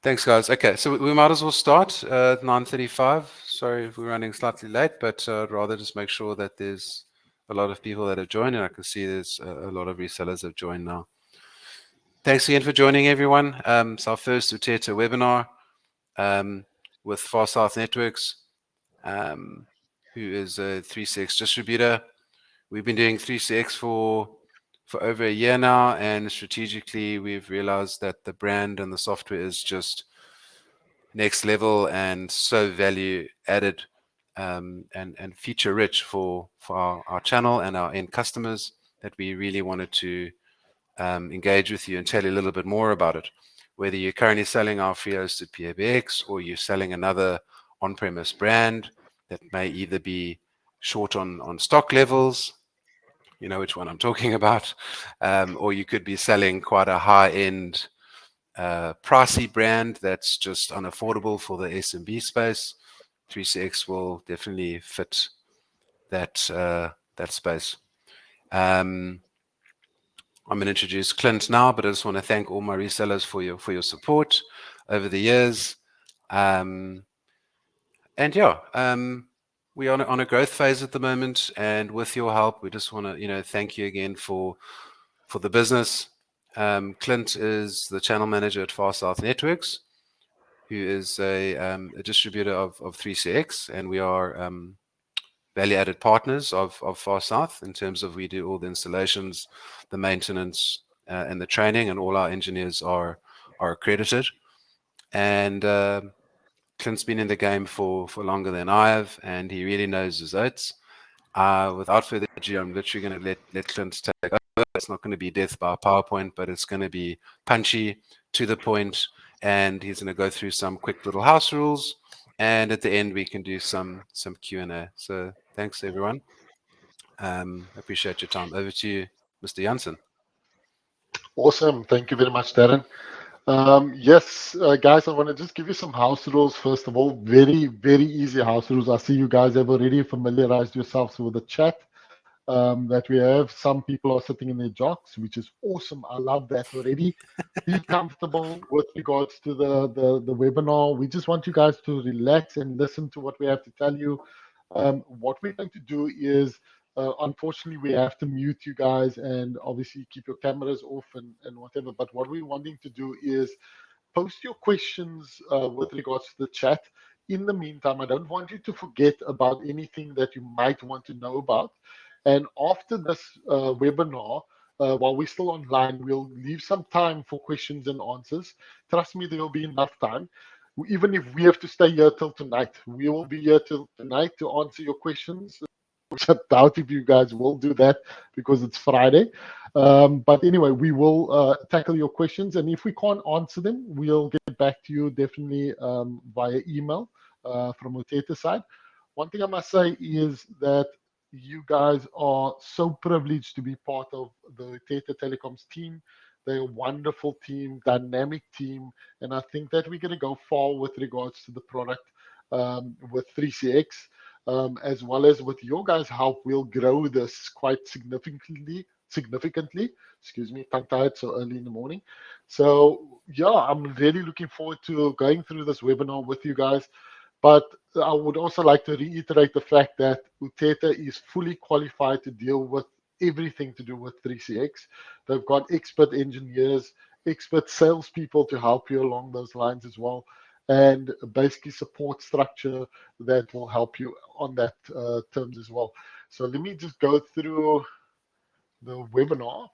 Thanks, guys. Okay, so we might as well start at 9:35. Sorry if we're running slightly late, but I'd rather just make sure that there's a lot of people that have joined, and I can see there's a lot of resellers have joined now. Thanks again for joining, everyone. It's our first uThetha webinar with Far South Networks, who is a 3CX distributor. We've been doing 3CX for over a year now, and strategically we've realized that the brand and the software is just next level and so value added and feature rich for our channel and our end customers that we really wanted to engage with you and tell you a little bit more about it. Whether you're currently selling our free hosted PBX or you're selling another on-premise brand that may either be short on stock levels, you know which one I'm talking about, or you could be selling quite a high-end pricey brand that's just unaffordable for the SMB space. 3CX will definitely fit that space. I'm going to introduce Clint now, but I just want to thank all my resellers for your support over the years. And yeah, we're on a growth phase at the moment, and with your help, we just want to thank you again for the business. Clint is the channel manager at Far South Networks, who is a distributor of 3CX, and we are value-added partners of Far South in terms of we do all the installations, the maintenance, and the training, and all our engineers are accredited. And Clint's been in the game for longer than I have, and he really knows his oats. Without further ado, I'm literally going to let Clint take over. It's not going to be death by PowerPoint, but it's going to be punchy, to the point, and he's going to go through some quick little house rules. And at the end, we can do some Q&A. So thanks, everyone. Appreciate your time. Over to you, Mr. Jansen. Awesome. Thank you very much, Darren. Yes, guys, I want to just give you some house rules. First of all, very, very easy house rules. I see you guys have already familiarized yourselves with the chat that we have. Some people are sitting in their jocks, which is awesome. I love that already. Be comfortable with regards to the webinar. We just want you guys to relax and listen to what we have to tell you. What we're going to do is, unfortunately, we have to mute you guys and obviously keep your cameras off and whatever. But what we're wanting to do is post your questions with regards to the chat. In the meantime, I don't want you to forget about anything that you might want to know about. And after this webinar, while we're still online, we'll leave some time for questions and answers. Trust me, there will be enough time. Even if we have to stay here till tonight, we will be here till tonight to answer your questions. Which I doubt if you guys will do that because it's Friday. But anyway, we will tackle your questions. And if we can't answer them, we'll get back to you definitely via email from uThetha side. One thing I must say is that you guys are so privileged to be part of the uThetha Telecoms team. They're a wonderful team, dynamic team, and I think that we're going to go far with regards to the product with 3CX, as well as with your guys' help, we'll grow this quite significantly. Excuse me, tongue tied so early in the morning. So yeah, I'm really looking forward to going through this webinar with you guys. But I would also like to reiterate the fact that uThetha is fully qualified to deal with everything to do with 3CX. They've got expert engineers, expert salespeople to help you along those lines as well, and basically support structure that will help you on that terms as well. So let me just go through the webinar.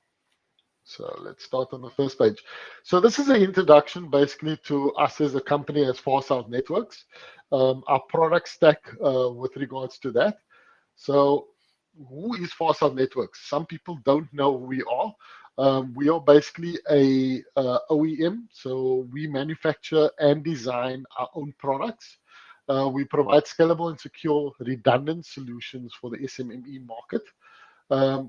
So let's start on the first page. So this is an introduction basically to us as a company as Far South Networks, our product stack with regards to that. So who is Far South Networks? Some people don't know who we are. We are basically a OEM, so we manufacture and design our own products. We provide scalable and secure redundant solutions for the SMME market.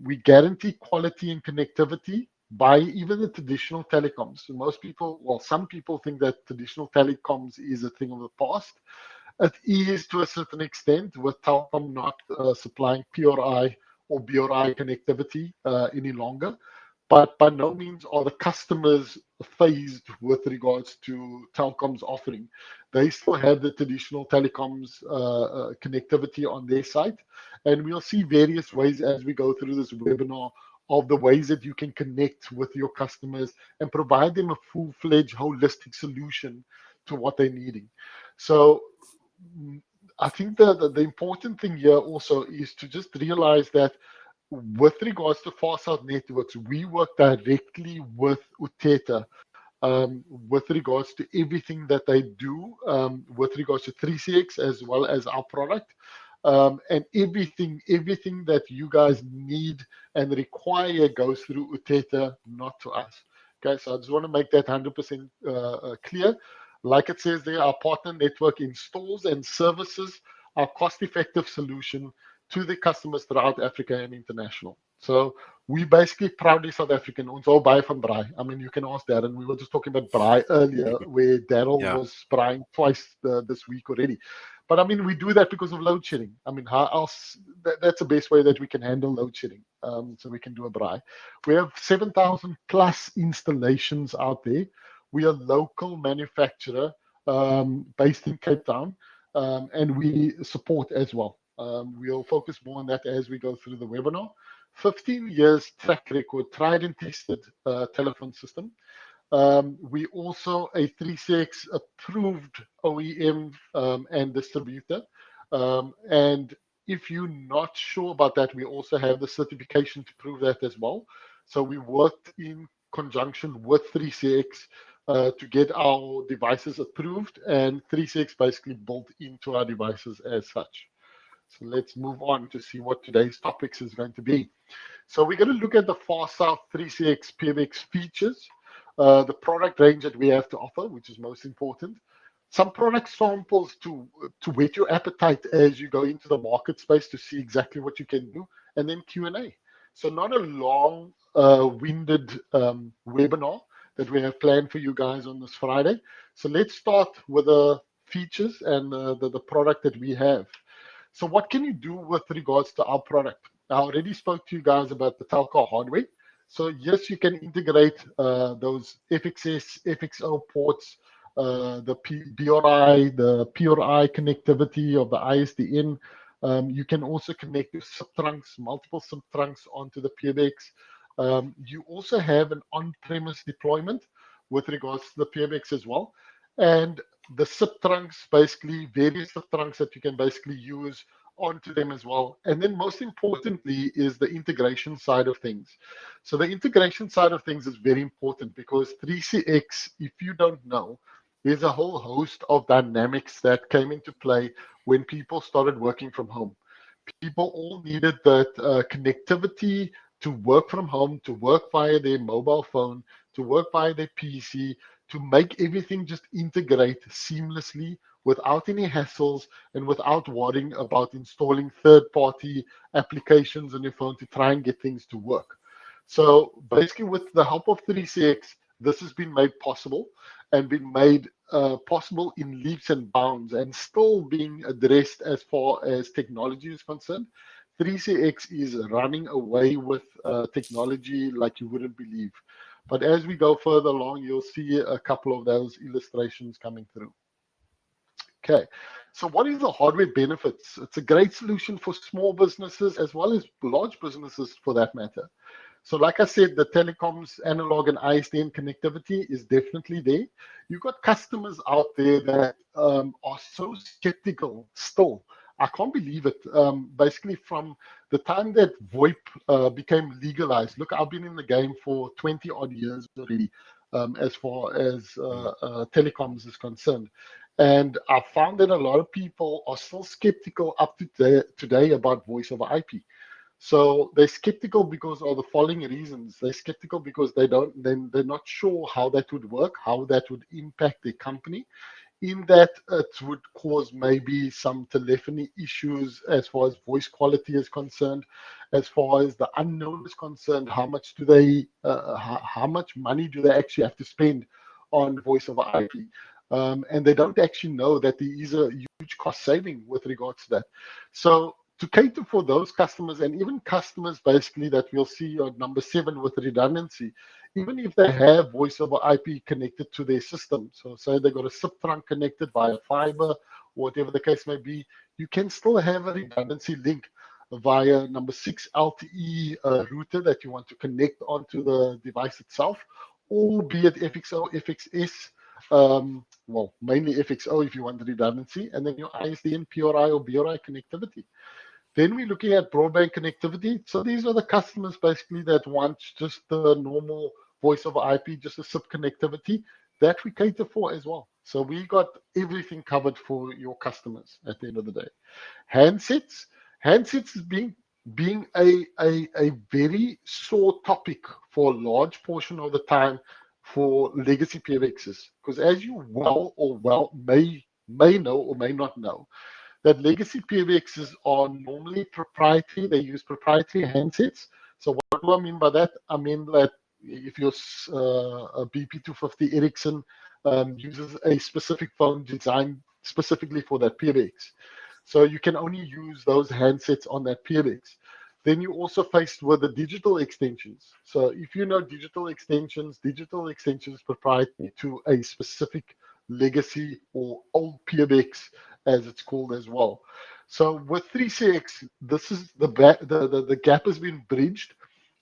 We guarantee quality and connectivity by even the traditional telecoms. So most people, well, some people think that traditional telecoms is a thing of the past. It is to a certain extent, with Telkom not supplying PRI or BRI connectivity any longer. but by no means are the customers phased with regards to Telkom's offering. They still have the traditional telecoms connectivity on their site, and we'll see various ways as we go through this webinar of the ways that you can connect with your customers and provide them a full-fledged holistic solution to what they're needing. So I think the important thing here also is to just realize that with regards to Far South Networks, we work directly with uThetha with regards to everything that they do, with regards to 3CX as well as our product. And everything that you guys need and require goes through uThetha, not to us. Okay, so I just want to make that 100% clear. Like it says there, our partner network installs and services our cost-effective solution to the customers throughout Africa and international. So we basically proudly South African. Ons all buy from braai. I mean, you can ask Darren. We were just talking about braai earlier, where Daryl Yeah. was braaiing twice this week already. But I mean, we do that because of load shedding. I mean, how else? That's the best way that we can handle load shedding. So we can do a braai. We have 7,000 plus installations out there. We are a local manufacturer based in Cape Town, and we support as well. We'll focus more on that as we go through the webinar. 15 years track record, tried and tested telephone system. We also a 3CX approved OEM and distributor. And if you're not sure about that, we also have the certification to prove that as well. So we worked in conjunction with 3CX to get our devices approved, and 3CX basically built into our devices as such. So let's move on to see what today's topics is going to be. So we're going to look at the Far South 3CX PBX features, the product range that we have to offer, which is most important. Some product samples to whet your appetite as you go into the market space to see exactly what you can do, and then Q&A. So not a long-winded webinar that we have planned for you guys on this Friday. So let's start with the features and the product that we have. So what can you do with regards to our product? I already spoke to you guys about the telco hardware. So yes, you can integrate those FXS, FXO ports, the BRI, the PRI connectivity of the ISDN. You can also connect your SIP trunks, multiple SIP trunks onto the PBX. You also have an on-premise deployment with regards to the PBX as well. And the SIP trunks, basically various SIP trunks that you can basically use onto them as well. And then most importantly is the integration side of things. So the integration side of things is very important because 3CX, if you don't know, there's a whole host of dynamics that came into play when people started working from home. People all needed that connectivity to work from home, to work via their mobile phone, to work via their PC, to make everything just integrate seamlessly without any hassles and without worrying about installing third-party applications on your phone to try and get things to work. So basically with the help of 3CX, this has been made possible and been made possible in leaps and bounds and still being addressed as far as technology is concerned. 3CX is running away with technology like you wouldn't believe. But as we go further along, you'll see a couple of those illustrations coming through. Okay, so what is the hardware benefits? It's a great solution for small businesses as well as large businesses for that matter. So like I said, the telecoms, analog and ISDN connectivity is definitely there. You've got customers out there that are so skeptical still. I can't believe it. Basically, from the time that VoIP became legalized, look, I've been in the game for 20 odd years already, as far as telecoms is concerned. And I found that a lot of people are still skeptical up to today about voice over IP. So they're skeptical because of the following reasons. They're skeptical because they're not sure how that would work, how that would impact their company, in that it would cause maybe some telephony issues as far as voice quality is concerned, as far as the unknown is concerned. How much do they, how much money do they actually have to spend on voice over IP? And they don't actually know that there is a huge cost saving with regards to that. So to cater for those customers, and even customers basically that we'll see on number 7 with redundancy, even if they have voice over IP connected to their system. So say they got a SIP trunk connected via fiber, whatever the case may be, you can still have a redundancy link via number 6 LTE router that you want to connect onto the device itself, or be it FXO, FXS, well, mainly FXO if you want the redundancy, and then your ISDN, PRI, or BRI connectivity. Then we're looking at broadband connectivity. So these are the customers basically that want just the normal voice over IP, just a SIP connectivity that we cater for as well. So we got everything covered for your customers at the end of the day. Handsets is being a very sore topic for a large portion of the time for legacy PBXs, because as you may know or may not know, that legacy PBXs are normally proprietary. They use proprietary handsets. So what do I mean by that? I mean that if your a BP250 Ericsson uses a specific phone designed specifically for that PBX. So you can only use those handsets on that PBX. Then you're also faced with the digital extensions. So if you know digital extensions proprietary to a specific legacy or old PBX, as it's called as well. So with 3CX, this is the gap has been bridged,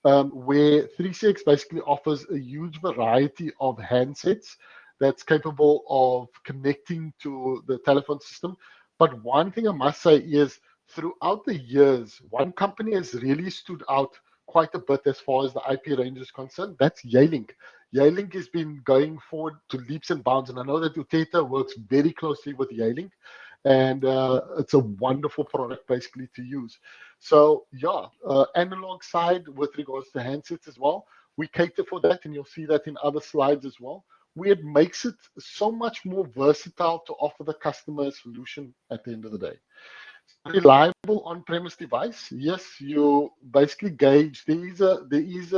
where 3CX basically offers a huge variety of handsets that's capable of connecting to the telephone system. But one thing I must say is, throughout the years, one company has really stood out quite a bit as far as the IP range is concerned. That's Yealink. Yealink has been going forward to leaps and bounds, and I know that uThetha works very closely with Yealink, and it's a wonderful product basically to use. So yeah, analog side with regards to handsets as well, we cater for that, and you'll see that in other slides as well, where it makes it so much more versatile to offer the customer a solution at the end of the day. Reliable on-premise device. Yes, you basically gauge there is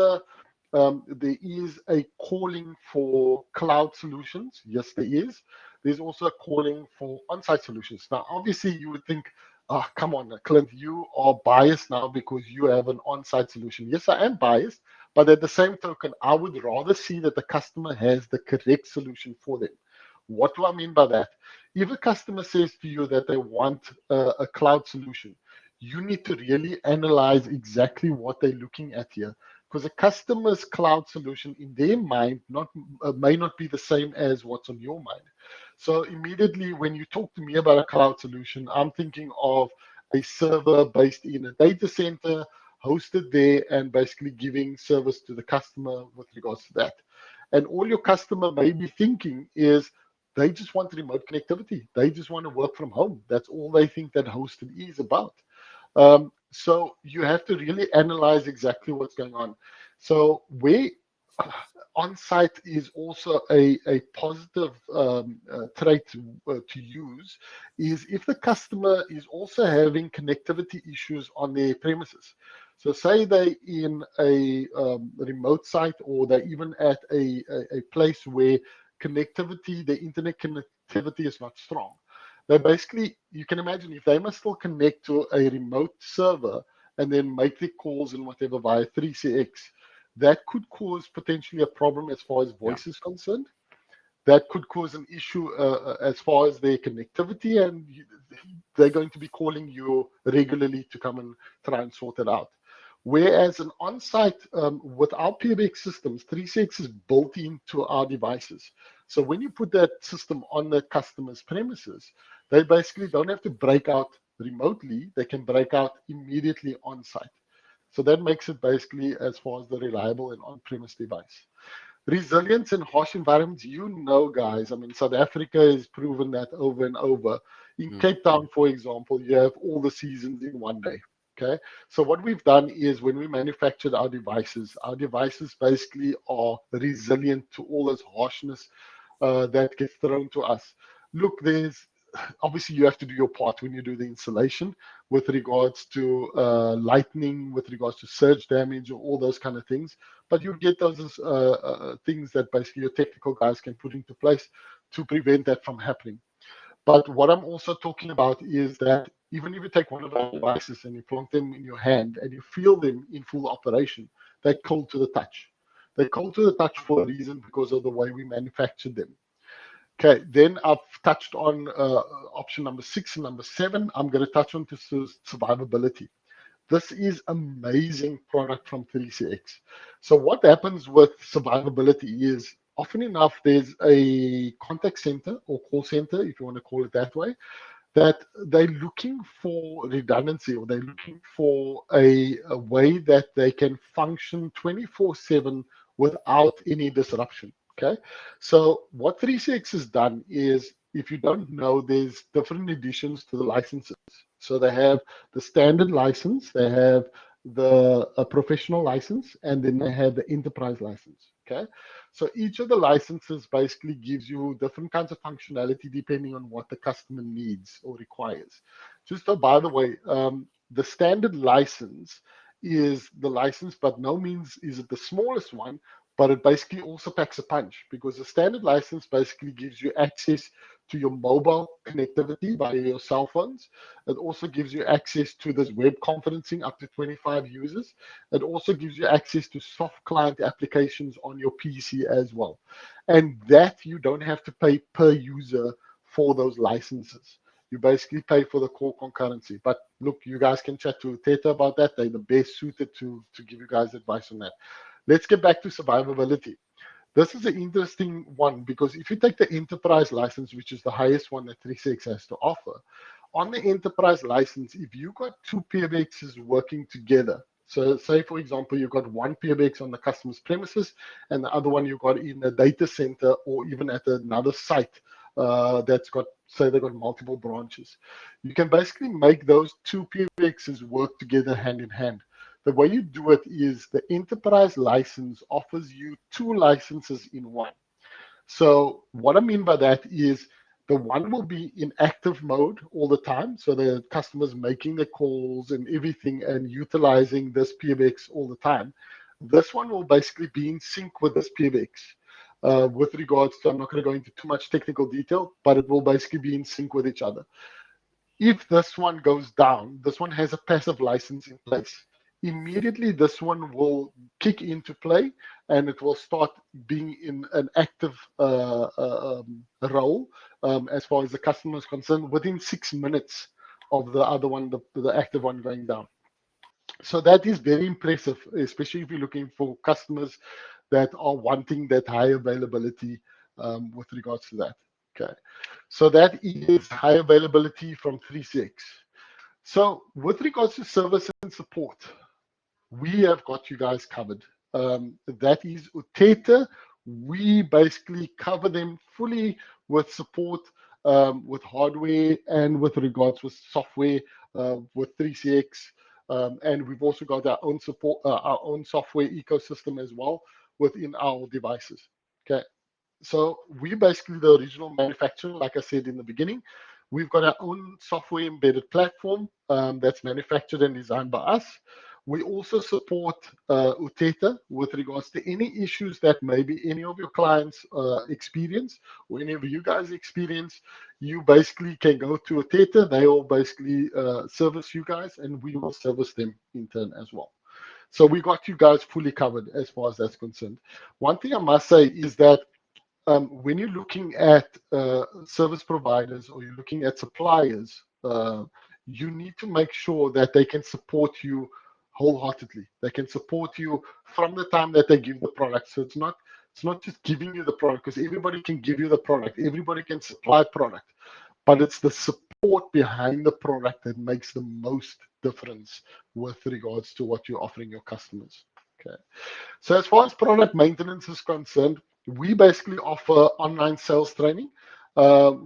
a calling for cloud solutions. Yes, there is. There's also a calling for on-site solutions. Now, obviously, you would think, oh, come on, Clint, you are biased now because you have an on-site solution. Yes, I am biased, but at the same token, I would rather see that the customer has the correct solution for them. What do I mean by that? If a customer says to you that they want a cloud solution, you need to really analyze exactly what they're looking at here, because a customer's cloud solution in their mind may not be the same as what's on your mind. So immediately when you talk to me about a cloud solution, I'm thinking of a server based in a data center, hosted there, and basically giving service to the customer with regards to that. And all your customer may be thinking is, they just want remote connectivity. They just want to work from home. That's all they think that hosted is about. So you have to really analyze exactly what's going on. So where on-site is also a positive trait to use is if the customer is also having connectivity issues on their premises. So say they in a remote site, or they're even at a place where connectivity, the internet connectivity is not strong. They basically, you can imagine if they must still connect to a remote server and then make the calls and whatever via 3CX, that could cause potentially a problem as far as voice is concerned. That could cause an issue as far as their connectivity, and they're going to be calling you regularly to come and try and sort it out. Whereas an on-site, with our PBX systems, 3CX is built into our devices. So when you put that system on the customer's premises, they basically don't have to break out remotely. They can break out immediately on-site. So that makes it basically as far as the reliable and on-premise device. Resilience in harsh environments, you know, guys. I mean, South Africa has proven that over and over. In Cape Town, for example, you have all the seasons in one day. Okay, so what we've done is when we manufactured our devices basically are resilient to all this harshness that gets thrown to us. Look, there's obviously you have to do your part when you do the installation with regards to lightning, with regards to surge damage, or all those kind of things. But you get those things that basically your technical guys can put into place to prevent that from happening. But what I'm also talking about is that even if you take one of our devices and you plonk them in your hand and you feel them in full operation, they're cold to the touch. They're cold to the touch for a reason, because of the way we manufactured them. Okay, then I've touched on option number 6 and number 7. I'm going to touch on to survivability. This is amazing product from 3CX. So what happens with survivability is, often enough, there's a contact center or call center, if you want to call it that way, that they're looking for redundancy, or they're looking for a way that they can function 24/7 without any disruption. Okay, so what 3CX has done is, if you don't know, there's different editions to the licenses. So they have the standard license, they have the professional license, and then they have the enterprise license. Okay, so each of the licenses basically gives you different kinds of functionality depending on what the customer needs or requires. Just by the way, the standard license is the license, but no means is it the smallest one, but it basically also packs a punch, because the standard license basically gives you access to your mobile connectivity via your cell phones. It also gives you access to this web conferencing up to 25 users. It also gives you access to soft client applications on your PC as well. And that you don't have to pay per user for those licenses. You basically pay for the core concurrency. But look, you guys can chat to uThetha about that. They're the best suited to give you guys advice on that. Let's get back to survivability. This is an interesting one, because if you take the enterprise license, which is the highest one that 3CX has to offer, on the enterprise license, if you got two PBXs working together, so say for example, you've got one PBX on the customer's premises and the other one you got in a data center or even at another site that's got, say they've got multiple branches. You can basically make those two PBXs work together hand in hand. The way you do it is, the enterprise license offers you two licenses in one. So what I mean by that is, the one will be in active mode all the time. So the customer's making the calls and everything and utilizing this PBX all the time. This one will basically be in sync with this PBX. With regards to, I'm not going to go into too much technical detail, but it will basically be in sync with each other. If this one goes down, this one has a passive license in place. Immediately, this one will kick into play and it will start being in an active role as far as the customer is concerned, within 6 minutes of the other one, the active one going down. So that is very impressive, especially if you're looking for customers that are wanting that high availability with regards to that. Okay, so that is high availability from 3CX. So with regards to service and support, we have got you guys covered. That is uThetha. We basically cover them fully with support, with hardware and with regards with software, with 3CX. And we've also got our own support, our own software ecosystem as well within our devices. Okay, so we're basically the original manufacturer, like I said in the beginning. We've got our own software embedded platform that's manufactured and designed by us. We also support uThetha with regards to any issues that maybe any of your clients experience or any of you guys experience. You basically can go to uThetha. They will basically service you guys, and we will service them in turn as well. So we got you guys fully covered as far as that's concerned. One thing I must say is that when you're looking at service providers or you're looking at suppliers, you need to make sure that they can support you wholeheartedly. They can support you from the time that they give the product. So it's not just giving you the product, because everybody can give you the product, everybody can supply product, but it's the support behind the product that makes the most difference with regards to what you're offering your customers. Okay. So as far as product maintenance is concerned, we basically offer online sales training,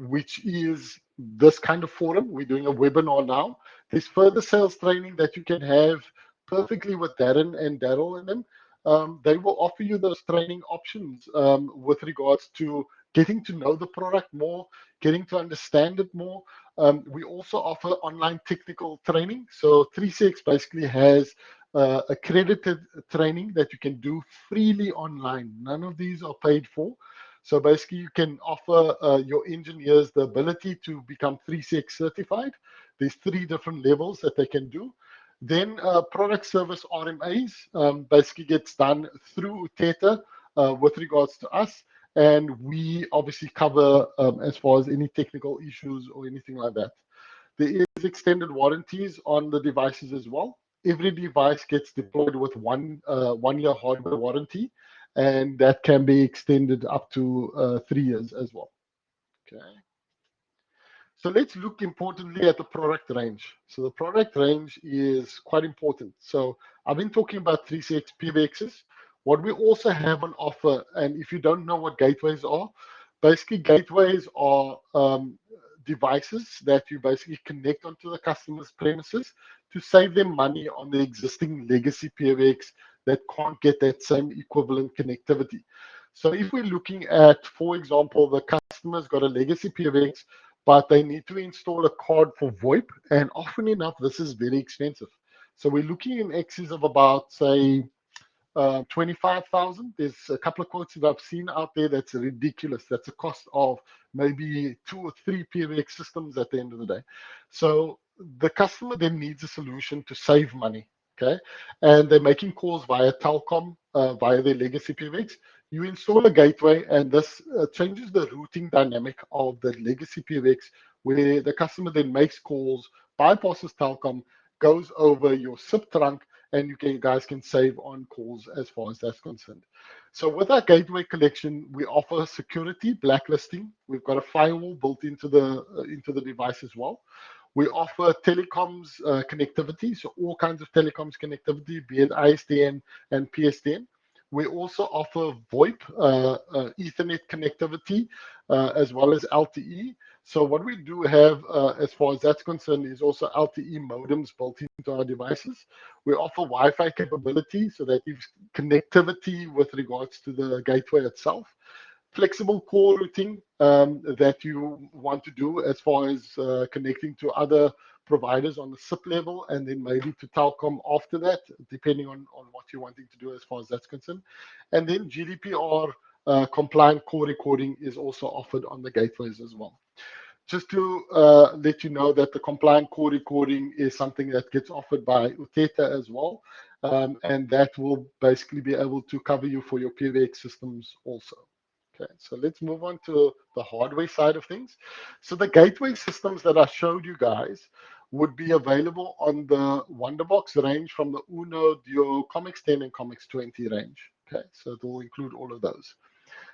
which is this kind of forum. We're doing a webinar now. There's further sales training that you can have perfectly with Darren and Daryl and them. They will offer you those training options with regards to getting to know the product more, getting to understand it more. We also offer online technical training. So 3CX basically has accredited training that you can do freely online. None of these are paid for. So basically, you can offer your engineers the ability to become 3CX certified. There's 3 different levels that they can do. Then product service RMAs basically gets done through uThetha with regards to us. And we obviously cover as far as any technical issues or anything like that. There is extended warranties on the devices as well. Every device gets deployed with 1 year hardware warranty, and that can be extended up to 3 years as well. Okay. So let's look importantly at the product range. So the product range is quite important. So I've been talking about 3CX PBXs. What we also have on offer, and if you don't know what gateways are, basically gateways are devices that you basically connect onto the customer's premises to save them money on the existing legacy PBX that can't get that same equivalent connectivity. So if we're looking at, for example, the customer's got a legacy PBX, but they need to install a card for VoIP, and often enough, this is very expensive. So we're looking in excess of about, say, 25,000. There's a couple of quotes that I've seen out there that's ridiculous. That's a cost of maybe 2 or 3 PBX systems at the end of the day. So the customer then needs a solution to save money. Okay, and they're making calls via Telcom, via their legacy PBX. You install a gateway, and this changes the routing dynamic of the legacy PBX, where the customer then makes calls, bypasses Telcom, goes over your SIP trunk, and you guys can save on calls as far as that's concerned. So with our gateway collection, we offer security blacklisting. We've got a firewall built into the device as well. We offer telecoms connectivity, so all kinds of telecoms connectivity, be it ISDN and PSTN. We also offer VoIP, Ethernet connectivity, as well as LTE. So what we do have, as far as that's concerned, is also LTE modems built into our devices. We offer Wi-Fi capability, so that gives connectivity with regards to the gateway itself. Flexible call routing that you want to do as far as connecting to other providers on the SIP level, and then maybe to Telcom after that, depending on what you're wanting to do as far as that's concerned. And then GDPR compliant call recording is also offered on the gateways as well. Just to let you know that the compliant call recording is something that gets offered by uThetha as well, and that will basically be able to cover you for your PBX systems also. Okay, so let's move on to the hardware side of things. So the gateway systems that I showed you guys would be available on the Wonderbox range from the Uno, Duo, Comics 10, and Comics 20 range. Okay, so it will include all of those.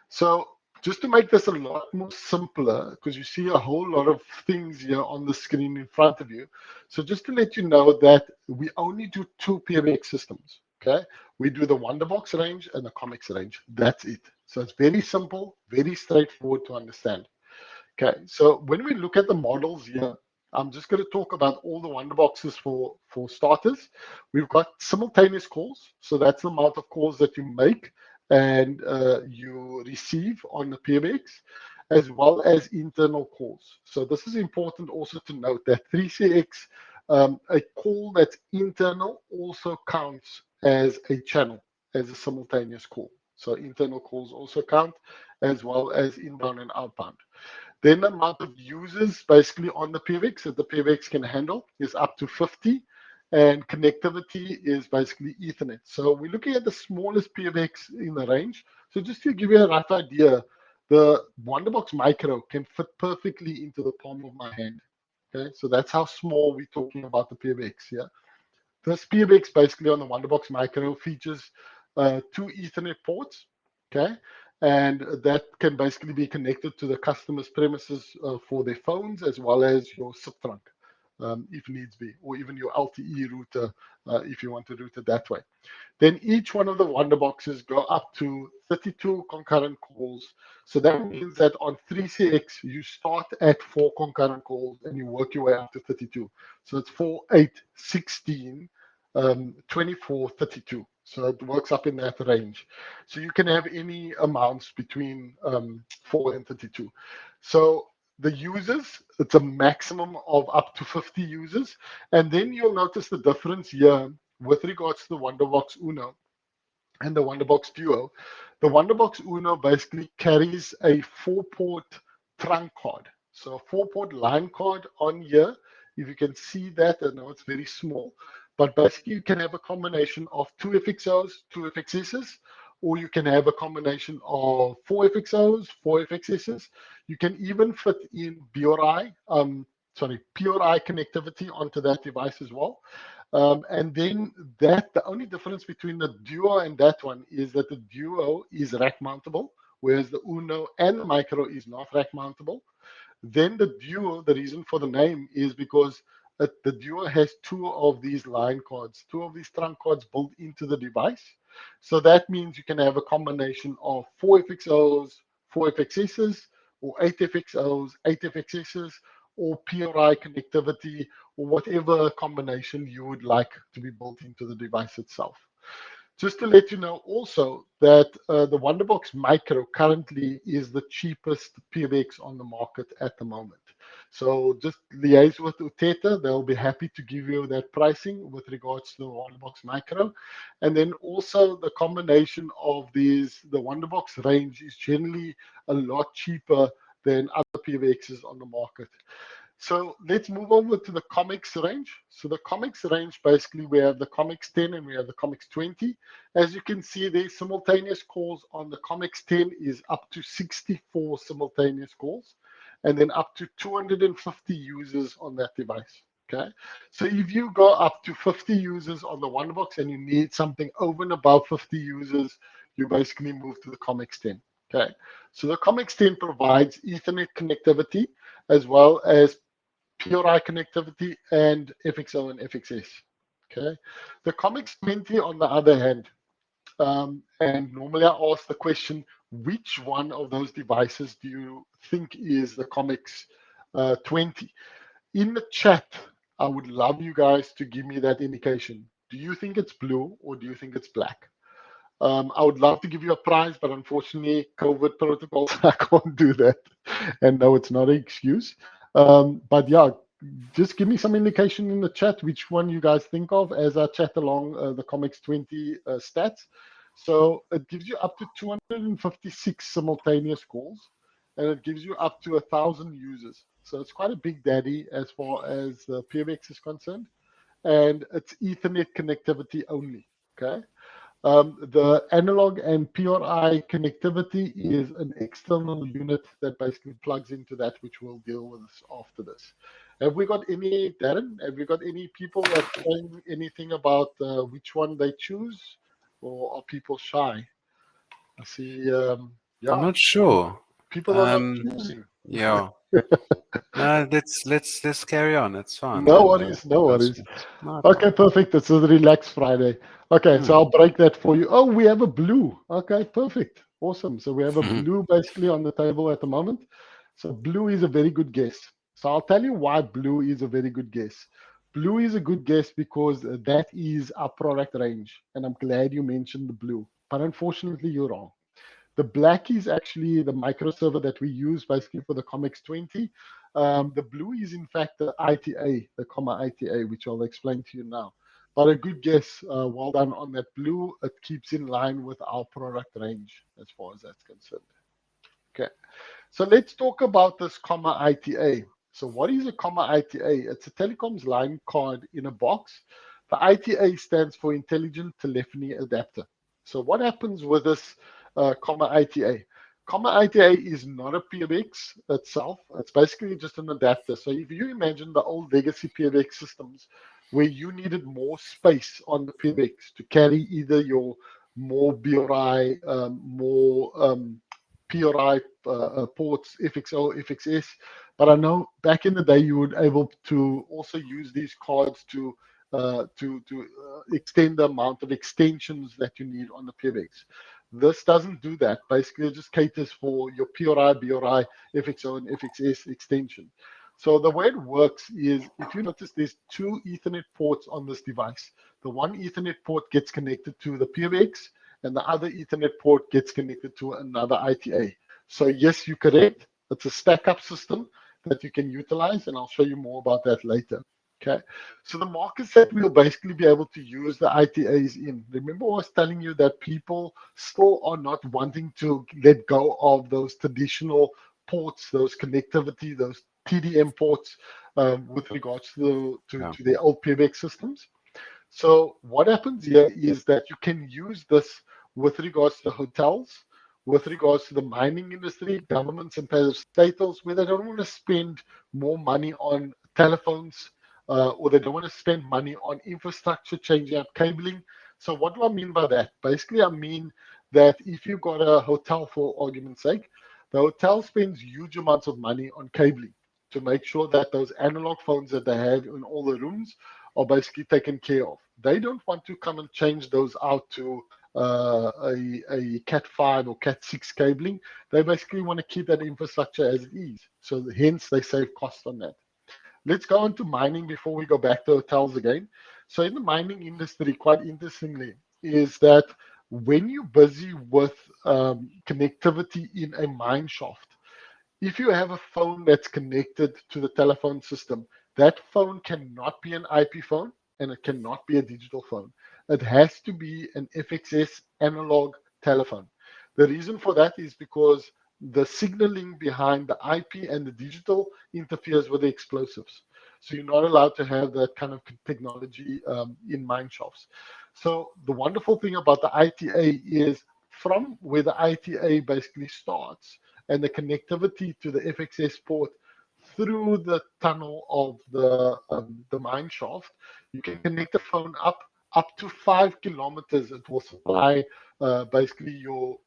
So just to make this a lot more simpler, because you see a whole lot of things here on the screen in front of you. So just to let you know that we only do 2 PBX systems. Okay, we do the Wonderbox range and the Comics range. That's it. So it's very simple, very straightforward to understand. Okay, so when we look at the models here, I'm just going to talk about all the Wonderboxes for starters. We've got simultaneous calls. So that's the amount of calls that you make and you receive on the PBX, as well as internal calls. So this is important also to note that 3CX, a call that's internal also counts as a channel, as a simultaneous call. So internal calls also count, as well as inbound and outbound. Then the amount of users basically on the PBX that the PBX can handle is up to 50, and connectivity is basically Ethernet. So we're looking at the smallest PBX in the range. So just to give you a rough idea, the Wonderbox Micro can fit perfectly into the palm of my hand. Okay, so that's how small we're talking about the PBX here. This PBX basically on the Wonderbox Micro features 2 Ethernet ports, okay, and that can basically be connected to the customer's premises for their phones, as well as your SIP trunk, if needs be, or even your LTE router if you want to route it that way. Then each one of the Wonderboxes go up to 32 concurrent calls. So that means that on 3CX, you start at 4 concurrent calls and you work your way up to 32. So it's 4, 8, 16, 24, 32. So it works up in that range. So you can have any amounts between 4 and 32. So the users, it's a maximum of up to 50 users. And then you'll notice the difference here with regards to the Wonderbox Uno and the Wonderbox Duo. The Wonderbox Uno basically carries a 4-port trunk card. So a 4-port line card on here If you can see that, I know it's very small, but basically you can have a combination of 2 FXOs, 2 FXSs, or you can have a combination of 4 FXOs, 4 FXSs. You can even fit in PRI connectivity onto that device as well. And then the only difference between the Duo and that one is that the Duo is rack mountable, whereas the Uno and the Micro is not rack mountable. Then the Duo, the reason for the name is because the Duo has 2 of these line cards, 2 of these trunk cards built into the device. So that means you can have a combination of 4 FXOs, 4 FXSs, or 8 FXOs, 8 FXSs, or PRI connectivity, or whatever combination you would like to be built into the device itself. Just to let you know also that the Wonderbox Micro currently is the cheapest PBX on the market at the moment. So just liaise with uThetha. They'll be happy to give you that pricing with regards to the Wonderbox Micro. And then also the combination of these, the Wonderbox range is generally a lot cheaper than other PBXs on the market. So let's move over to the comics range. So the comics range, basically we have the comics 10 and we have the comics 20. As you can see, the simultaneous calls on the comics 10 is up to 64 simultaneous calls, and then up to 250 users on that device. Okay, so if you go up to 50 users on the Wonderbox and you need something over and above 50 users, you basically move to the comics 10. Okay, so the comics 10 provides Ethernet connectivity as well as PRI connectivity and FXO and FXS. Okay, the Comics 20 on the other hand, and normally I ask the question, which one of those devices do you think is the Comics 20? In the chat, I would love you guys to give me that indication. Do you think it's blue or do you think it's black? I would love to give you a prize, but unfortunately, COVID protocols, I can't do that. And no, it's not an excuse. But yeah, just give me some indication in the chat which one you guys think of as I chat along the Comics 20 stats. So it gives you up to 256 simultaneous calls, and it gives you up to 1,000 users. So it's quite a big daddy as far as the PBX is concerned, and it's Ethernet connectivity only. Okay. The analog and PRI connectivity is an external unit that basically plugs into that, which we'll deal with after this. Have we got any, Darren? Have we got any people that saying anything about which one they choose, or are people shy? I see. Yeah, I'm not sure. people are not choosing. Yeah. No, let's carry on. It's fine. No And, worries, no worries. no, it's Okay, fine. perfect. It's a relaxed Friday. Okay, so I'll break that for you. Oh, we have a blue. Okay, perfect. Awesome. So we have a blue basically on the table at the moment. So blue is a very good guess. So I'll tell you why blue is a very good guess. Blue is a good guess because that is our product range. And I'm glad you mentioned the blue. But unfortunately, you're wrong. The black is actually the microserver that we use basically for the Comics 20. The blue is in fact the ITA, the comma ITA, which I'll explain to you now. But a good guess, well done on that blue. It keeps in line with our product range as far as that's concerned. Okay, so let's talk about this comma ITA. So what is a comma ITA? It's a telecoms line card in a box. The ITA stands for Intelligent Telephony Adapter. So what happens with this comma ITA? Comma ITA is not a PBX itself. It's basically just an adapter. So if you imagine the old legacy PBX systems where you needed more space on the PBX to carry either your more BRI, more PRI ports, FXO, FXS. But I know back in the day you would able to also use these cards to extend the amount of extensions that you need on the PBX. This doesn't do that. Basically, it just caters for your PRI, BRI, FXO, and FXS extension. So the way it works is, if you notice, there's 2 Ethernet ports on this device. The one Ethernet port gets connected to the PBX, and the other Ethernet port gets connected to another ITA. So yes, you're correct. It's a stack-up system that you can utilize, and I'll show you more about that later. Okay, so the markets that we'll basically be able to use the ITAs in. Remember, I was telling you that people still are not wanting to let go of those traditional ports, those connectivity, those TDM ports with regards to Yeah. the old PBX systems. So what happens here is that you can use this with regards to the hotels, with regards to the mining industry, governments and parastatals, where they don't want to spend more money on telephones or they don't want to spend money on infrastructure, changing out cabling. So what do I mean by that? Basically, I mean that if you've got a hotel, for argument's sake, the hotel spends huge amounts of money on cabling to make sure that those analog phones that they have in all the rooms are basically taken care of. They don't want to come and change those out to a Cat 5 or Cat 6 cabling. They basically want to keep that infrastructure as it is. So hence they save cost on that. Let's go on to mining before we go back to hotels again. So in the mining industry, quite interestingly, is that when you're busy with connectivity in a mine shaft, if you have a phone that's connected to the telephone system, that phone cannot be an IP phone and it cannot be a digital phone. It has to be an FXS analog telephone. The reason for that is because the signaling behind the IP and the digital interferes with the explosives. So you're not allowed to have that kind of technology in mine shafts. So the wonderful thing about the ITA is from where the ITA basically starts, and the connectivity to the FXS port through the tunnel of the mine shaft, you can connect the phone up to 5 kilometers. It will supply basically your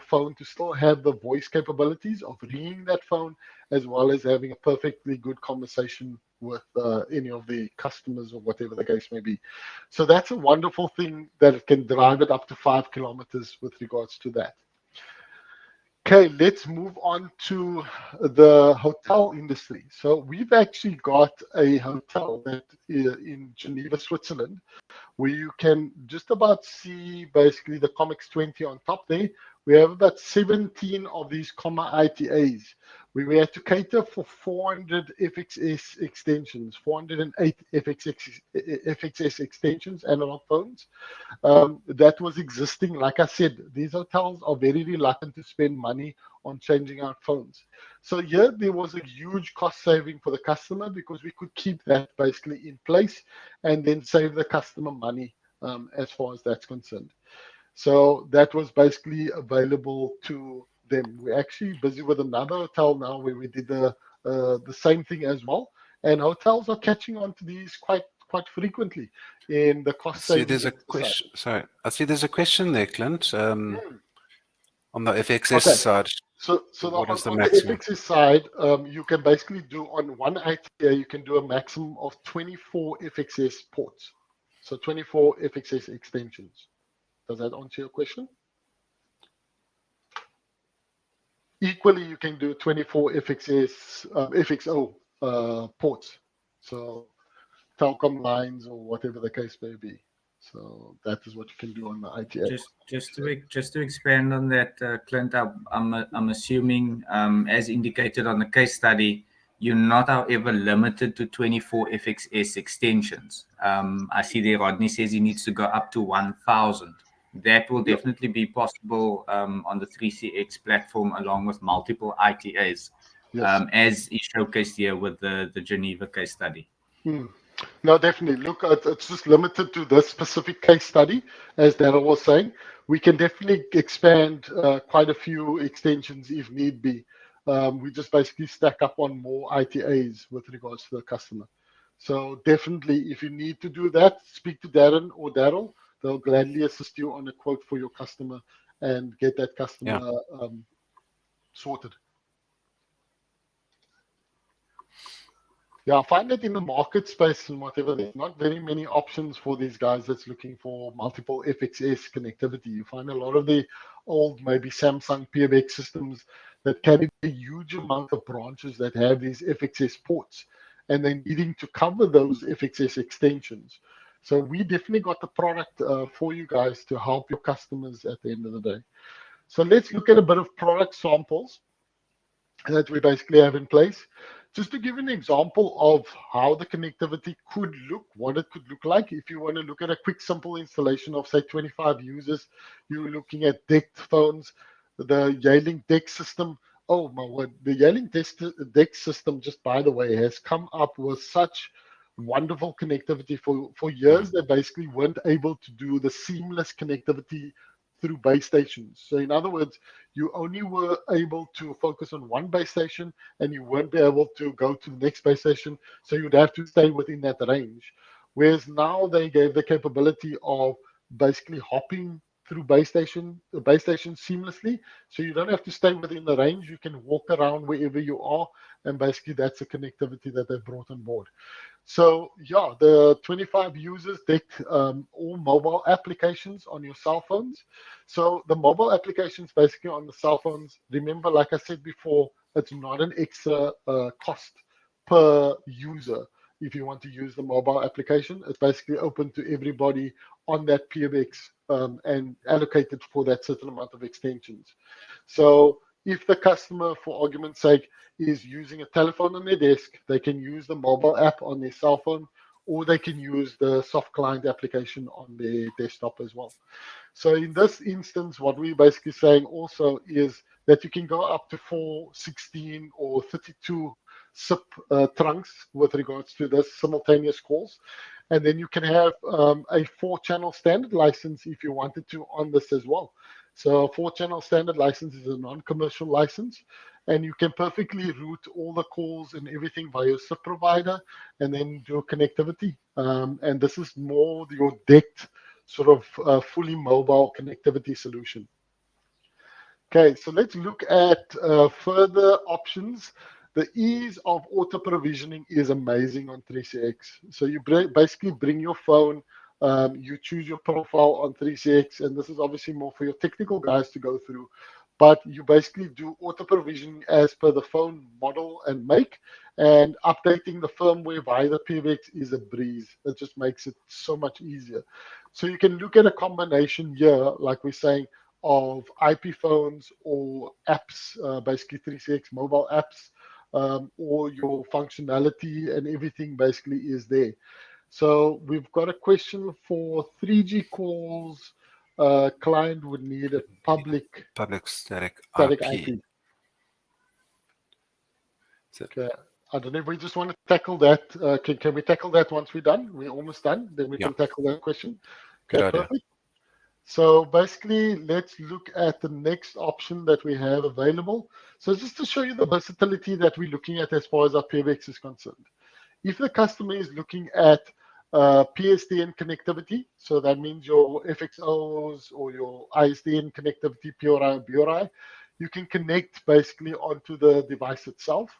phone to still have the voice capabilities of ringing that phone, as well as having a perfectly good conversation with any of the customers or whatever the case may be. So that's a wonderful thing that it can drive it up to 5 kilometers with regards to that. Okay, let's move on to the hotel industry. So we've actually got a hotel that in Geneva, Switzerland, where you can just about see basically the Comics 20 on top there. We have about 17 of these comma ITAs. We had to cater for 400 FXS extensions, 408 FXS extensions, analog phones. That was existing. Like I said, these hotels are very reluctant to spend money on changing out phones. So here there was a huge cost saving for the customer because we could keep that basically in place and then save the customer money as far as that's concerned. So that was basically available to them. We're actually busy with another hotel now where we did the same thing as well. And hotels are catching on to these quite frequently in the I cost see saving there's a exercise. question. Sorry, I see there's a question there, Clint. On the FXS Okay. side, So what is the on the maximum? FXS side, you can basically do on one ITA, you can do a maximum of 24 FXS ports. So 24 FXS extensions. Does that answer your question? Equally, you can do 24 FXS, FXO ports. So telecom lines or whatever the case may be. So that is what you can do on the ITA. Just to expand on that, Clint, I'm assuming, as indicated on the case study, you're not, however, limited to 24 FXS extensions. I see there Rodney says he needs to go up to 1,000. That will Yep. definitely be possible on the 3CX platform, along with multiple ITAs, Yes. as is showcased here with the Geneva case study. No, definitely. Look, it's just limited to this specific case study, as Daryl was saying. We can definitely expand quite a few extensions if need be. We just basically stack up on more ITAs with regards to the customer. So definitely, if you need to do that, speak to Darren or Daryl. They'll gladly assist you on a quote for your customer and get that Yeah. customer sorted. Yeah, I find that in the market space and whatever, there's not very many options for these guys that's looking for multiple FXS connectivity. You find a lot of the old, maybe Samsung PBX systems that carry a huge amount of branches that have these FXS ports, and they're needing to cover those FXS extensions. So we definitely got the product for you guys to help your customers at the end of the day. So let's look at a bit of product samples that we basically have in place. Just to give an example of how the connectivity could look, what it could look like. If you want to look at a quick, simple installation of, say, 25 users, you're looking at DECT phones, the Yearling DECT system, Oh my word, the Yelling Deck system, just by the way, has come up with such wonderful connectivity. For years, they basically weren't able to do the seamless connectivity through base stations. So in other words, you only were able to focus on one base station and you weren't be able to go to the next base station. So you'd have to stay within that range. Whereas now they gave the capability of basically hopping through base station seamlessly. So you don't have to stay within the range. You can walk around wherever you are. And basically that's the connectivity that they've brought on board. So yeah, the 25 users deck all mobile applications on your cell phones. So the mobile applications basically on the cell phones, remember, like I said before, it's not an extra cost per user. If you want to use the mobile application, it's basically open to everybody on that PBX and allocated for that certain amount of extensions. So if the customer, for argument's sake, is using a telephone on their desk, they can use the mobile app on their cell phone, or they can use the soft client application on their desktop as well. So in this instance, what we're basically saying also is that you can go up to 4, 16, or 32 SIP trunks with regards to the simultaneous calls. And then you can have a 4-channel standard license if you wanted to on this as well. So a 4-channel standard license is a non-commercial license, and you can perfectly route all the calls and everything via your SIP provider and then do connectivity. And this is more your decked sort of fully mobile connectivity solution. Okay, so let's look at further options. The ease of auto provisioning is amazing on 3CX. So you basically bring your phone, you choose your profile on 3CX, and this is obviously more for your technical guys to go through. But you basically do auto provisioning as per the phone model and make, and updating the firmware via the PBX is a breeze. It just makes it so much easier. So you can look at a combination here, like we're saying, of IP phones or apps, basically 3CX mobile apps, or your functionality and everything basically is there. So we've got a question for 3G calls. Client would need a public static IP. IP. Okay. I don't know if we just want to tackle that. Can we tackle that once we're done? We're almost done. Then we can tackle that question. Good Okay, idea. perfect. So basically, let's look at the next option that we have available. So just to show you the versatility that we're looking at as far as our PBX is concerned. If the customer is looking at PSTN connectivity, so that means your FXOs or your ISDN connectivity, PRI, BRI, you can connect basically onto the device itself.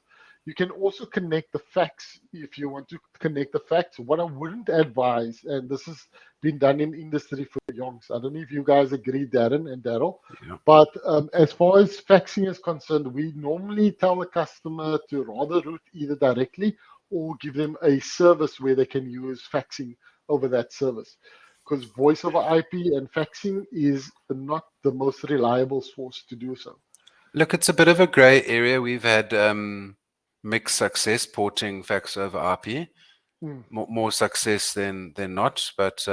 You can also connect the fax if you want to connect the fax. What I wouldn't advise, and this has been done in industry for yonks, I don't know if you guys agree, Darren and Daryl, but as far as faxing is concerned, we normally tell the customer to rather route either directly or give them a service where they can use faxing over that service. Because voice over IP and faxing is not the most reliable source to do so. Look, it's a bit of a gray area. We've had mixed success porting fax over IP, more success than not, but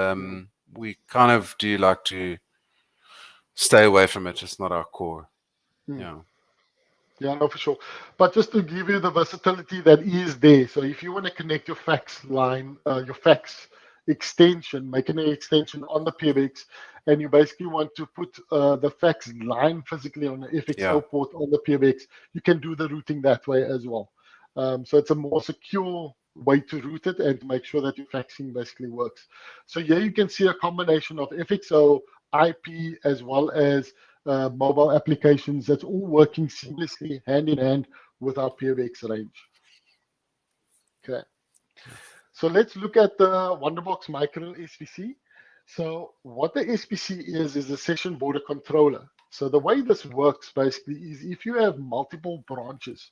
we kind of do like to stay away from it. It's not our core. Yeah, no, for sure. But just to give you the versatility that is there. So if you want to connect your fax line, your fax extension, making an extension on the PBX, and you basically want to put the fax line physically on the FXO port on the PBX, you can do the routing that way as well. So it's a more secure way to route it and to make sure that your faxing basically works. So here you can see a combination of FXO, IP, as well as mobile applications that's all working seamlessly hand in hand with our PBX range. Okay. So let's look at the Wonderbox Micro SPC. So what the SPC is a session border controller. So the way this works basically is if you have multiple branches.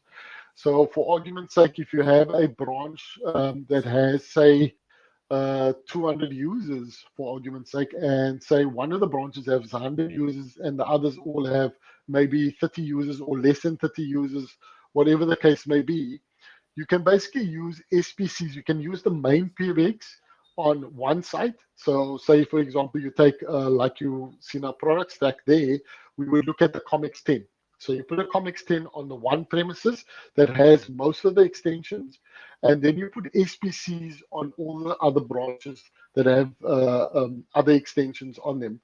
So for argument's sake, if you have a branch that has, say, 200 users, for argument's sake, and say one of the branches has 100 users and the others all have maybe 30 users or less than 30 users, whatever the case may be, you can basically use SPCs. You can use the main PBX on one site. So say, for example, you take, like you seen our product stack there, we would look at the Comics 10. So you put a Comex 10 on the one premises that has most of the extensions, and then you put SPCs on all the other branches that have other extensions on them.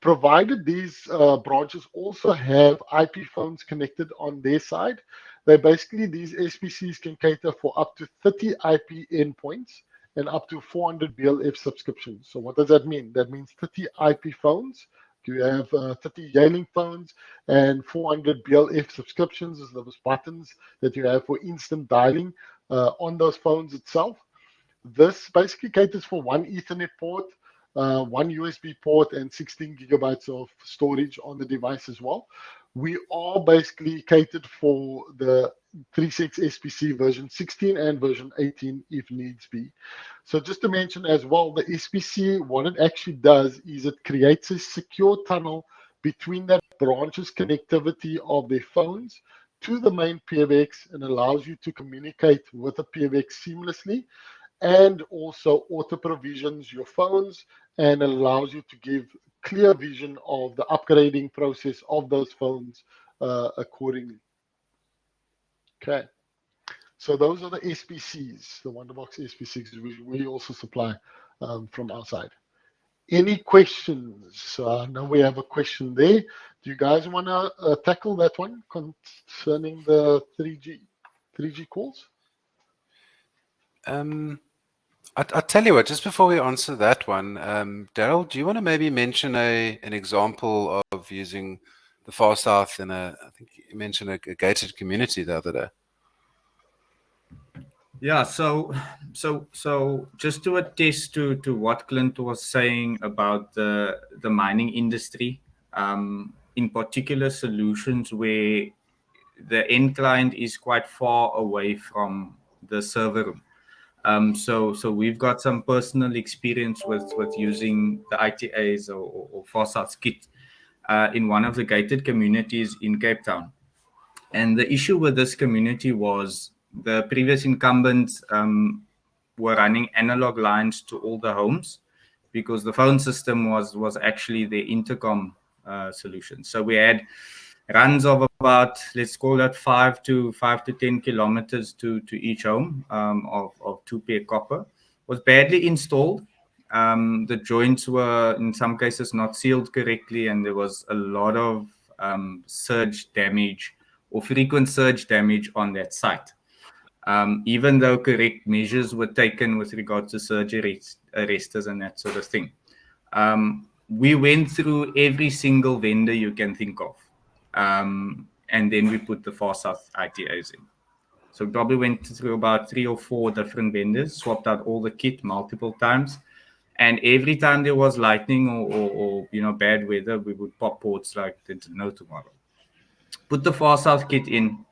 Provided these branches also have IP phones connected on their side, these SPCs can cater for up to 30 IP endpoints and up to 400 BLF subscriptions. So what does that mean? That means 30 IP phones. You have 30 Yailing phones and 400 BLF subscriptions, as those buttons that you have for instant dialing on those phones itself. This basically caters for one Ethernet port, one USB port, and 16 gigabytes of storage on the device as well. We are basically catered for the 36 SPC version 16 and version 18 if needs be. So just to mention as well, the SPC, what it actually does is it creates a secure tunnel between that branch's connectivity of their phones to the main PBX and allows you to communicate with the PBX seamlessly, and also auto provisions your phones and allows you to give clear vision of the upgrading process of those phones accordingly. Okay, so those are the SPCs, the Wonderbox SPCs we also supply from our side. Any questions? I know we have a question there. Do you guys want to tackle that one concerning the 3G calls? I'll tell you what, just before we answer that one, Daryl, do you want to maybe mention an example of using the Far South in I think you mentioned a gated community the other day. Yeah, so just to attest to what Clint was saying about the mining industry, in particular solutions where the end client is quite far away from the server room. So we've got some personal experience with using the ITAs or Far South kit in one of the gated communities in Cape Town. And the issue with this community was the previous incumbents were running analog lines to all the homes because the phone system was actually the intercom solution. So we had runs of about, let's call that 5 to 10 kilometers to each home of 2-pair copper. Was badly installed. The joints were in some cases not sealed correctly, and there was a lot of surge damage or frequent surge damage on that site. Even though correct measures were taken with regards to surge arresters and that sort of thing. We went through every single vendor you can think of. And then we put the Far South ITAs in. So probably went through about 3 or 4 different vendors, swapped out all the kit multiple times. And every time there was lightning or bad weather, we would pop ports like there's no tomorrow. Put the Far South kit in.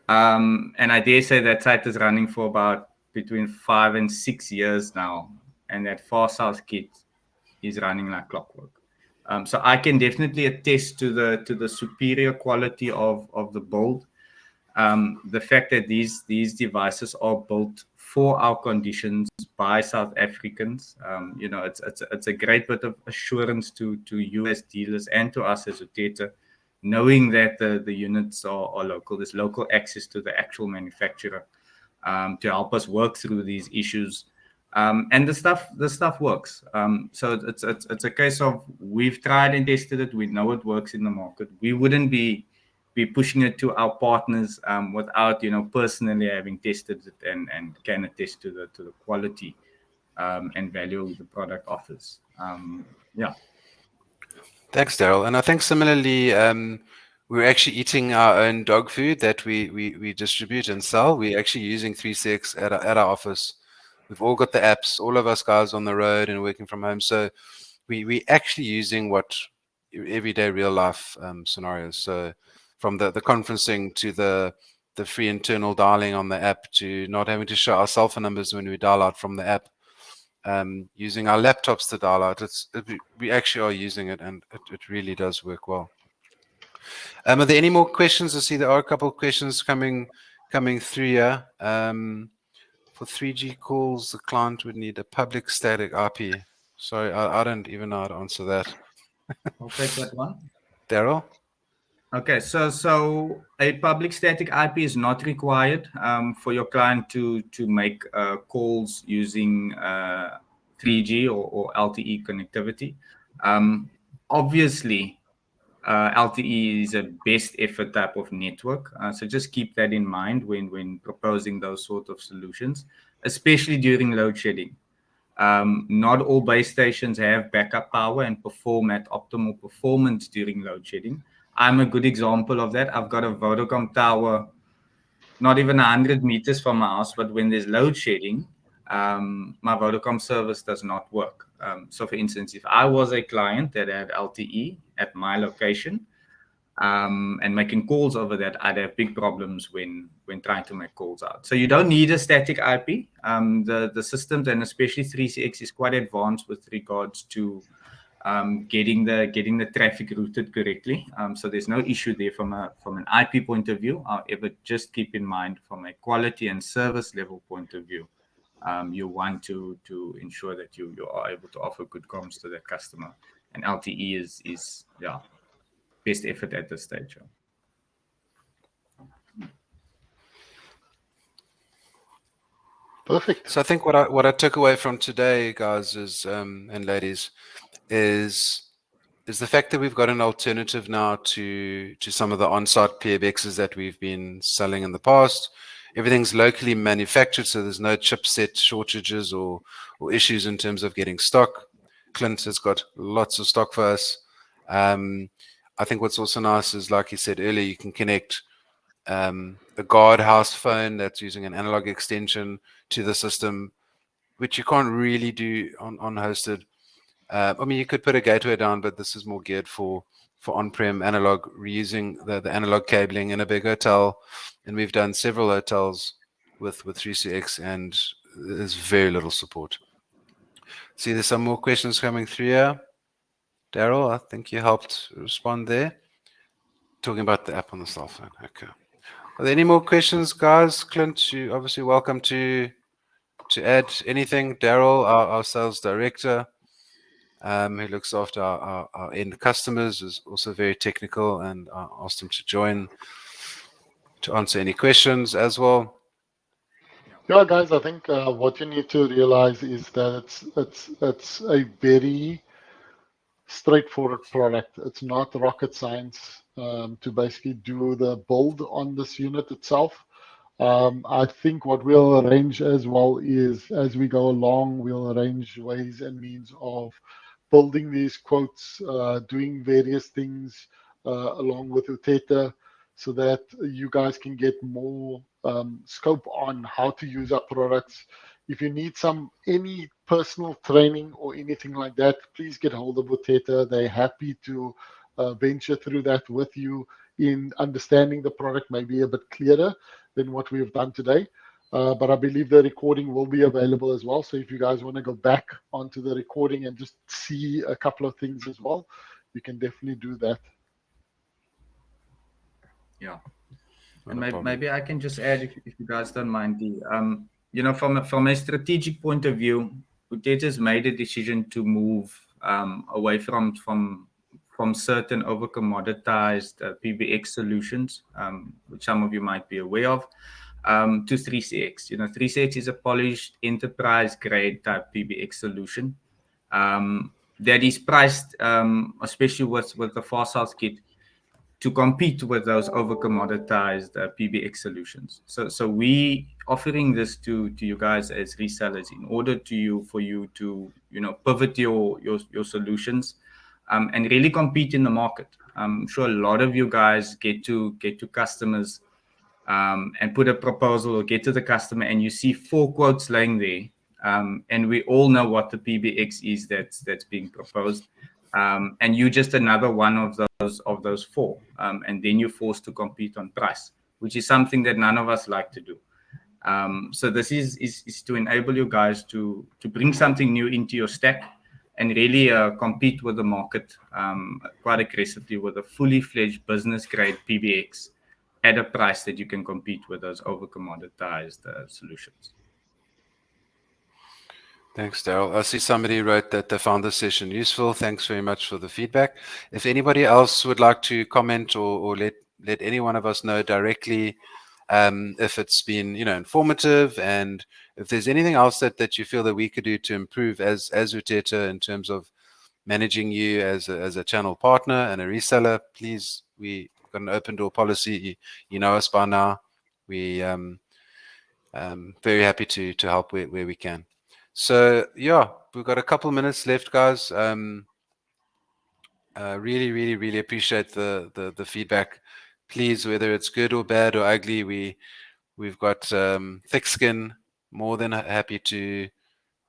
And I dare say that site is running for about between 5 and 6 years now. And that Far South kit is running like clockwork. So I can definitely attest to the superior quality of the build. The fact that these devices are built for our conditions by South Africans, it's a great bit of assurance to US dealers and to us as uThetha, knowing that the units are local. There's local access to the actual manufacturer to help us work through these issues. And the stuff works. So it's a case of we've tried and tested it. We know it works in the market. We wouldn't be pushing it to our partners without personally having tested it and can attest to the quality and value the product offers. Yeah. Thanks, Daryl. And I think similarly, we're actually eating our own dog food that we distribute and sell. We're actually using 3CX at our office. We've all got the apps, all of us guys on the road and working from home. So we actually using what everyday real life scenarios. So from the conferencing to the free internal dialing on the app to not having to show our cell phone numbers when we dial out from the app, using our laptops to dial out. We actually are using it, and it really does work well. Are there any more questions? I see there are a couple of questions coming through here. For 3G calls, the client would need a public static IP. Sorry, I don't even know how to answer that. I'll take that one. Daryl? Okay, so a public static IP is not required for your client to make calls using 3G or LTE connectivity. Obviously, LTE is a best effort type of network, so just keep that in mind when proposing those sort of solutions, especially during load shedding. Not all base stations have backup power and perform at optimal performance during load shedding. I'm a good example of that. I've got a Vodacom tower, not even 100 meters from my house, but when there's load shedding, my Vodacom service does not work. So, for instance, if I was a client that had LTE at my location, and making calls over that, I'd have big problems when trying to make calls out. So you don't need a static IP. The systems, and especially 3CX, is quite advanced with regards to getting the traffic routed correctly. So there's no issue there from an IP point of view. However, just keep in mind from a quality and service level point of view, you want to ensure that you are able to offer good comms to that customer. And LTE is best effort at this stage. Perfect. So I think what I took away from today, guys, is and ladies, is the fact that we've got an alternative now to some of the on-site PBXs that we've been selling in the past. Everything's locally manufactured, so there's no chipset shortages or issues in terms of getting stock. Clint has got lots of stock for us. I think what's also nice is, like you said earlier, you can connect a guardhouse phone that's using an analog extension to the system, which you can't really do on hosted. I mean, you could put a gateway down, but this is more geared for on-prem analog, reusing the analog cabling in a big hotel. And we've done several hotels with 3CX, and there's very little support. See, there's some more questions coming through here. Daryl, I think you helped respond there. Talking about the app on the cell phone. Okay. Are there any more questions, guys? Clint, you obviously welcome to add anything. Daryl, our sales director, who looks after our end customers, is also very technical, and I asked him to join to answer any questions as well. Yeah, guys, I think what you need to realize is that it's a very straightforward product. It's not rocket science to basically do the build on this unit itself. I think what we'll arrange as well is, as we go along, we'll arrange ways and means of building these quotes, doing various things along with uThetha, so that you guys can get more scope on how to use our products. If you need any personal training or anything like that, please get hold of uThetha. They're happy to venture through that with you in understanding the product maybe a bit clearer than what we have done today. But I believe the recording will be available as well. So if you guys want to go back onto the recording and just see a couple of things as well, you can definitely do that. Yeah. And maybe I can just add, if you guys don't mind, from a strategic point of view, uThetha's made a decision to move away from certain over commoditized PBX solutions, which some of you might be aware of, to 3CX. 3CX is a polished enterprise grade type PBX solution that is priced, especially with the Far South kit, to compete with those over commoditized PBX solutions. So we offering this to you guys as resellers in order for you to pivot your solutions and really compete in the market. I'm sure a lot of you guys get to customers and put a proposal or get to the customer and you see 4 quotes laying there, and we all know what the PBX is that's being proposed, and you just another one of those 4, and then you're forced to compete on price, which is something that none of us like to do. So this is to enable you guys to bring something new into your stack and really compete with the market quite aggressively with a fully fledged business grade PBX at a price that you can compete with those over commoditized solutions. Thanks, Daryl. I see somebody wrote that they found this session useful. Thanks very much for the feedback. If anybody else would like to comment or let any one of us know directly if it's been informative, and if there's anything else that you feel that we could do to improve as uThetha in terms of managing you as a channel partner and a reseller, please, we've got an open door policy. You know us by now. We very happy to help where we can. So yeah, we've got a couple minutes left, guys. Really appreciate the feedback. Please, whether it's good or bad or ugly, we've got thick skin. More than happy to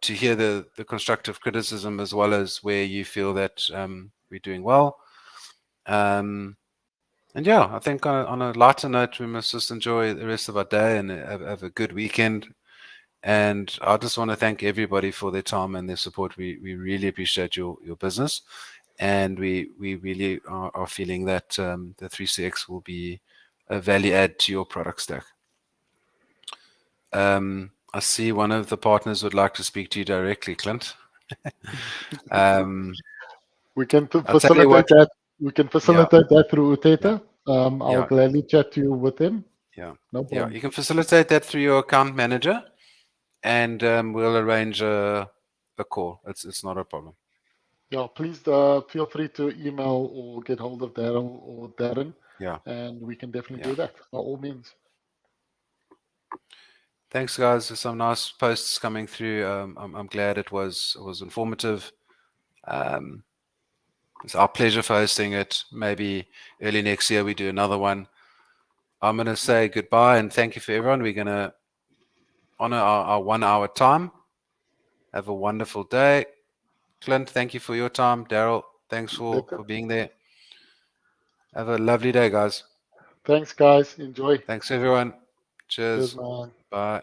hear the constructive criticism, as well as where you feel that we're doing well. And yeah, I think on a lighter note, we must just enjoy the rest of our day and have a good weekend. And I just want to thank everybody for their time and their support. We really appreciate your business, and we really are feeling that the 3CX will be a value add to your product stack. I see one of the partners would like to speak to you directly, Clint. We can I'll tell you what. facilitate that. We can facilitate that through uThetha. I'll Yeah. gladly chat to you with him. Yeah. No problem. Yeah, you can facilitate that through your account manager, and we'll arrange a call. It's not a problem. Yeah, please feel free to email or get hold of Daryl or Darren. Yeah. And we can definitely do that by all means. Thanks, guys. There's some nice posts coming through. I'm glad it was informative. It's our pleasure for hosting it. Maybe early next year we do another one. I'm going to say goodbye and thank you for everyone. We're going to honor our 1 hour time. Have a wonderful day. Clint, thank you for your time. Daryl, thanks for being there. Have a lovely day, guys. Thanks, guys. Enjoy. Thanks, everyone. Cheers. Cheers, man. Bye.